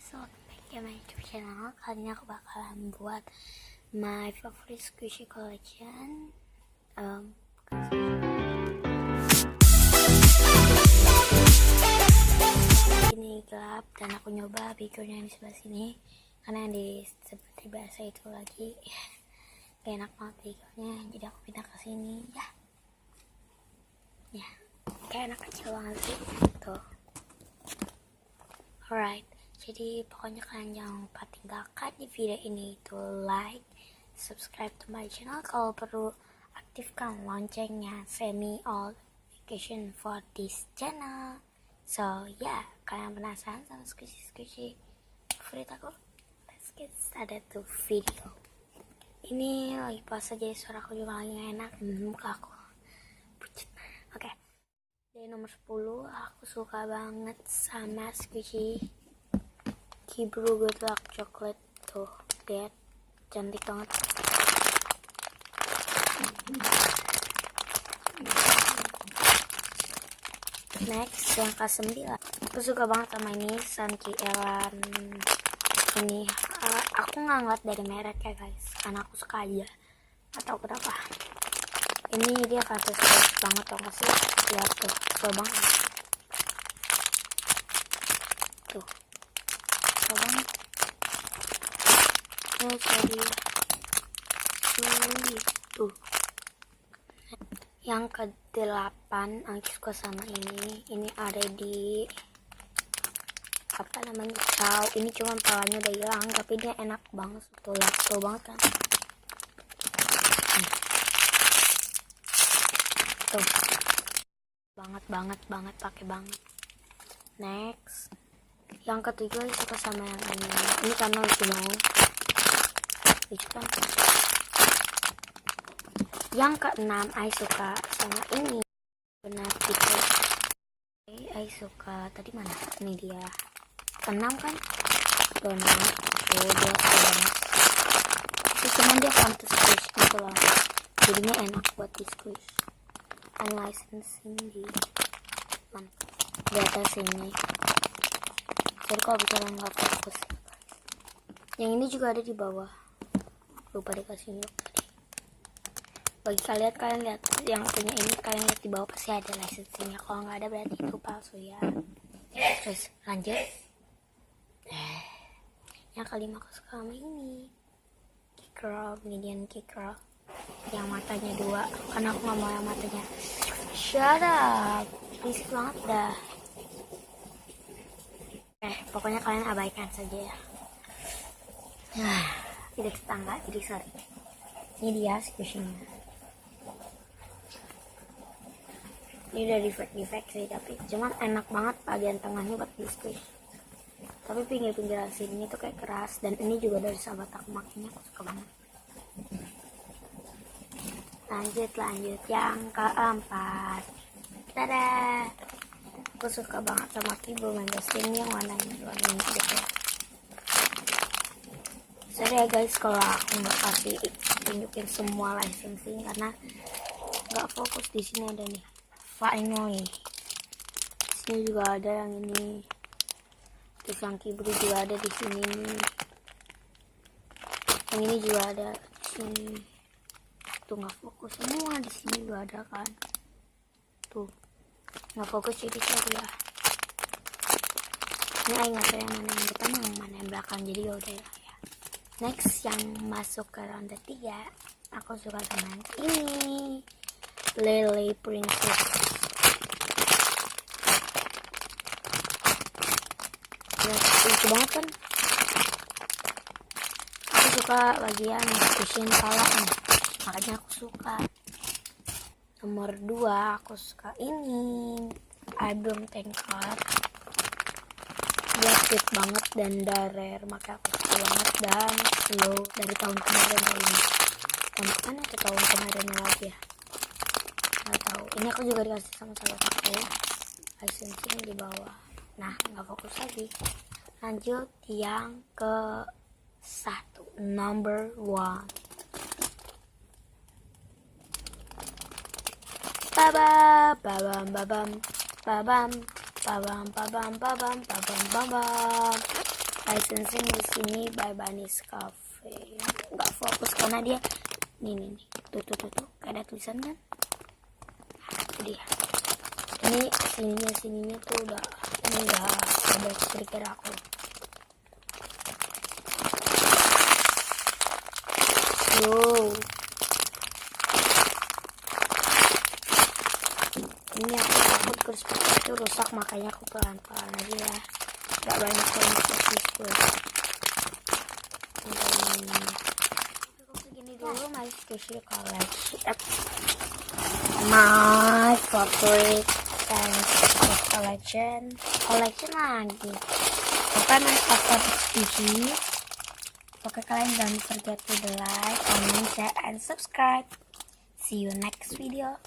So, welcome back to my YouTube channel. Kali ini aku bakalan buat my favorite squishy collection. Ini gelap dan aku nyoba figurnya di sebelah sini karena yang di seperti biasa itu lagi gak enak banget figurnya, jadi aku pindah ke sini ya kayak enak kecil banget sih tuh. Alright, jadi pokoknya kalian jangan lupa tinggalkan di video ini itu like, subscribe to my channel, kalau perlu aktifkan loncengnya, send me all notification for this channel. So yeah, kalian penasaran sama squishy favorit aku? Let's get started to video. Ini lagi puasa jadi suaraku juga lagi gak enak, muka aku pucat. Oke. Dari nomor 10 aku suka banget sama squishy Kibru Good Luck Chocolate. Tuh, lihat cantik banget. Next yang ke-9, aku suka banget sama ini Sanchi Elan. Ini aku nggak ngeliat dari merek ya guys, karena aku suka aja atau kenapa. Ini dia fantastis banget tau gak sih, lihat tuh, coba banget tuh, coba banget sorry tuh. Yang ke-8 aku suka sama ini ada di apa namanya, Chow. Ini cuma palanya udah hilang tapi dia enak banget tuh, lihat tuh banget kan tuh, banget pakai banget. Next yang ke-7 suka sama yang ini karena lucu banget, lucu kan. Yang ke-6 I suka sama ini benar gitu. I suka tadi mana, ini dia ke-6 kan, donat tuh, dia suka banget itu, cuman dia fantastis gitu loh, jadinya enak buat di squeeze. Unlicensing di atas sini, jadi kalau bicara nggak fokus. Yang ini juga ada di bawah, lupa dikasih look tadi. Bagi kalian lihat yang punya ini, kalian lihat di bawah pasti ada licensingnya, kalau nggak ada berarti itu palsu ya. Terus lanjut, yang ke-5 aku suka sama ini Kikroll, median Kikroll yang matanya 2, karena aku nggak mau yang matanya shut up, berisik banget dah. Pokoknya kalian abaikan saja ya. Tidak tetangga, jadi sorry. Ini dia squishy-nya. Ini udah defect sih, tapi cuman enak banget bagian tengahnya buat di squish. Tapi pinggir-pinggir sini tuh kayak keras, dan ini juga dari sahabat aku, makanya aku suka banget. Lanjut yang ke-4. Dadah. Aku suka banget sama Kibru Mangosteen yang warnanya gitu. Sorry ya guys kalau aku nggak kasih tunjukin semua licensing karena nggak fokus. Di sini ada nih Finally, di sini juga ada yang ini, terus yang Kibru juga ada di sini, yang ini juga ada di sini. Tuh nggak fokus semua, di sini juga ada kan, tuh nggak fokus jadi sorry ya. Ini aku nggak tahu yang mana yang depan yang mana yang belakang, jadi yaudah ya. Next yang masuk ke ronde 3 aku suka sama ini Lele Princess. Lucu banget kan, aku suka bagian cushion kepala makanya aku suka. Nomor 2 aku suka ini Eyebrow Tanker, dia cute banget dan rare, maka aku suka banget, dan slow dari tahun kemarin kali ini. Tahun atau tahun kemarin lagi ya, nggak tahu. Ini aku juga dikasih sama sahabat aku, licensing di bawah. Nah nggak fokus lagi. Lanjut yang ke-1, number 1 babam. licensing di sini by Banis Cafe. Nggak fokus karena dia nih tuh ada tulisan kan. Itu dia. Ini sininya tuh udah ada stiker aku. Ini aku takut kursi itu rusak, makanya aku pelan-pelan aja ya, gak banyak kursi. Segini dulu my special collection, my favorite collection lagi. Bukan my favorite species. Oke, kalian jangan forget to like, comment, share, and subscribe. See you next video.